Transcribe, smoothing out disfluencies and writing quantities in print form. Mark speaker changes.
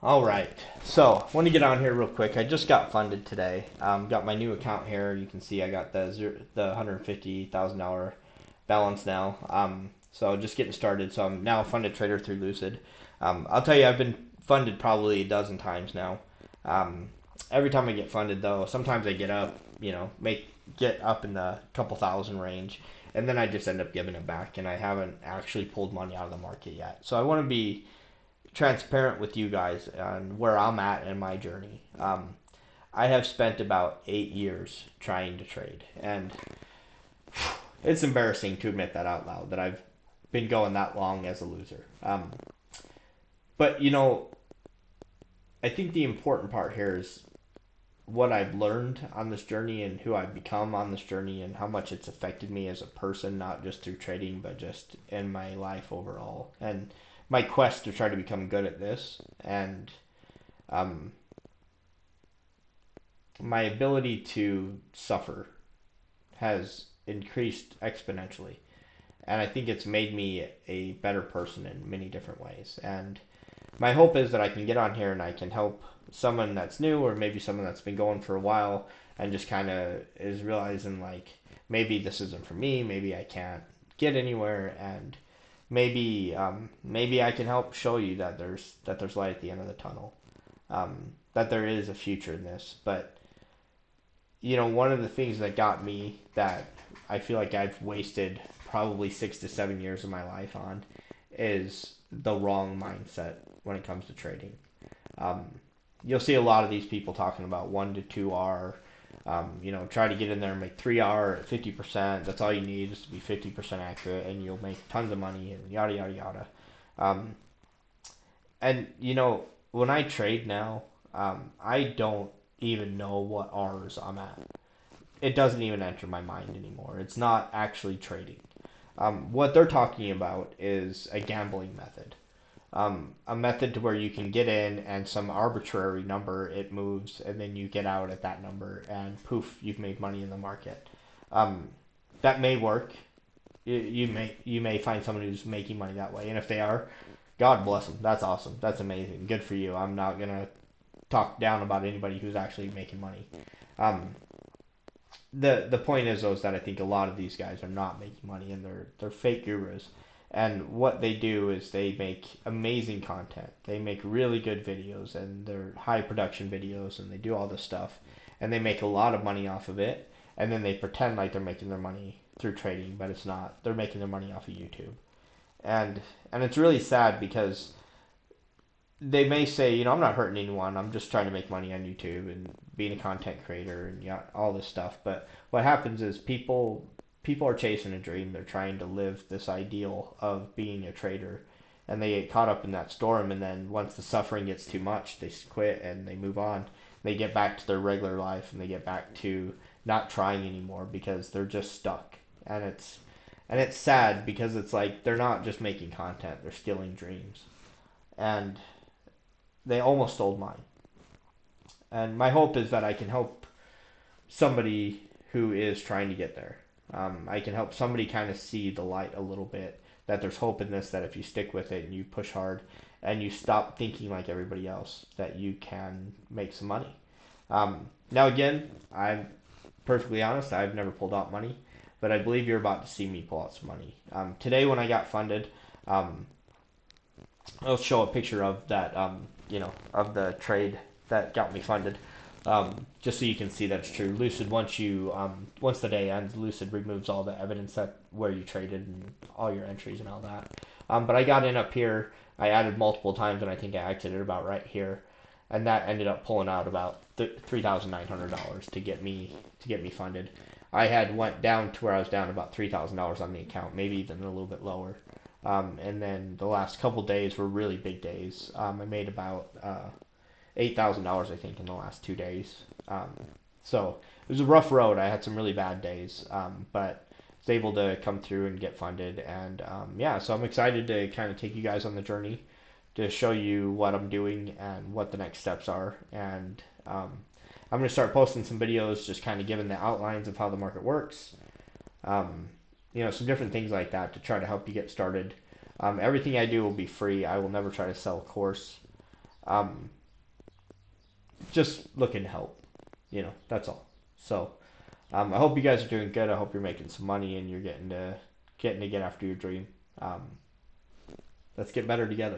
Speaker 1: All right, so I want to get on here real quick. I just got funded today. Got my new account here. You can see I got the $150,000 balance now. So just getting started. So I'm now a funded trader through Lucid. I'll tell you, I've been funded probably a dozen times now. Um, every time I get funded, though, sometimes I get up, get up in the couple thousand range, and then I just end up giving it back, and I haven't actually pulled money out of the market yet. So I want to be transparent with you guys on where I'm at in my journey. I have spent about 8 years trying to trade, and it's embarrassing to admit that out loud that I've been going that long as a loser. But I think the important part here is what I've learned on this journey and who I've become on this journey and how much it's affected me as a person, not just through trading, but just in my life overall. And my quest to try to become good at this and um, my ability to suffer has increased exponentially. And I think it's made me a better person in many different ways. And my hope is that I can get on here and I can help someone that's new or maybe someone that's been going for a while and just kind of is realizing like maybe this isn't for me, maybe I can't get anywhere, and maybe I can help show you that there's light at the end of the tunnel, that there is a future in this. But one of the things that got me that I feel like I've wasted probably 6 to 7 years of my life on is the wrong mindset when it comes to trading. Um, you'll see a lot of these people talking about 1 to 2 R. Try to get in there and make 3 R at 50%. That's all you need is to be 50% accurate, and you'll make tons of money and yada yada yada. Um, and when I trade now, I don't even know what R's I'm at. It doesn't even enter my mind anymore. It's not actually trading. What they're talking about is a gambling method, a method to where you can get in and some arbitrary number it moves, and then you get out at that number, and poof, you've made money in the market. Um, that may work. You may find someone who's making money that way, and if they are, God bless them. That's awesome. That's amazing. Good for you. I'm not gonna talk down about anybody who's actually making money. Um, the point is though is that I think a lot of these guys are not making money and they're fake gurus. And what they do is they make amazing content. They make really good videos and they're high production videos and they do all this stuff and they make a lot of money off of it, and then they pretend like they're making their money through trading, but it's not. They're making their money off of YouTube. And it's really sad because they may say, I'm not hurting anyone. I'm just trying to make money on YouTube and being a content creator and yeah, all this stuff. But what happens is people are chasing a dream. They're trying to live this ideal of being a trader, and they get caught up in that storm. And then once the suffering gets too much, they quit and they move on. They get back to their regular life and they get back to not trying anymore because they're just stuck. And it's sad because it's like they're not just making content; they're stealing dreams. And they almost stole mine. And my hope is that I can help somebody who is trying to get there. I can help somebody kind of see the light a little bit, that there's hope in this, that if you stick with it and you push hard and you stop thinking like everybody else, that you can make some money. Now, again, I'm perfectly honest, I've never pulled out money, but I believe you're about to see me pull out some money. Today, when I got funded, um, I'll show a picture of that, of the trade that got me funded, just so you can see that it's true. Lucid, once the day ends, Lucid removes all the evidence that where you traded and all your entries and all that. But I got in up here. I added multiple times, and I think I exited about right here, and that ended up pulling out about $3,900 to get me funded. I had went down to where I was down about $3,000 on the account, maybe even a little bit lower. And then the last couple days were really big days. I made about $8,000, I think, in the last 2 days. So it was a rough road. I had some really bad days, but was able to come through and get funded. And yeah, so I'm excited to kind of take you guys on the journey to show you what I'm doing and what the next steps are. And I'm going to start posting some videos, just kind of giving the outlines of how the market works. Um, some different things like that to try to help you get started. Everything I do will be free. I will never try to sell a course. Um, just looking to help. That's all. So I hope you guys are doing good. I hope you're making some money and you're getting to get after your dream. Um, let's get better together.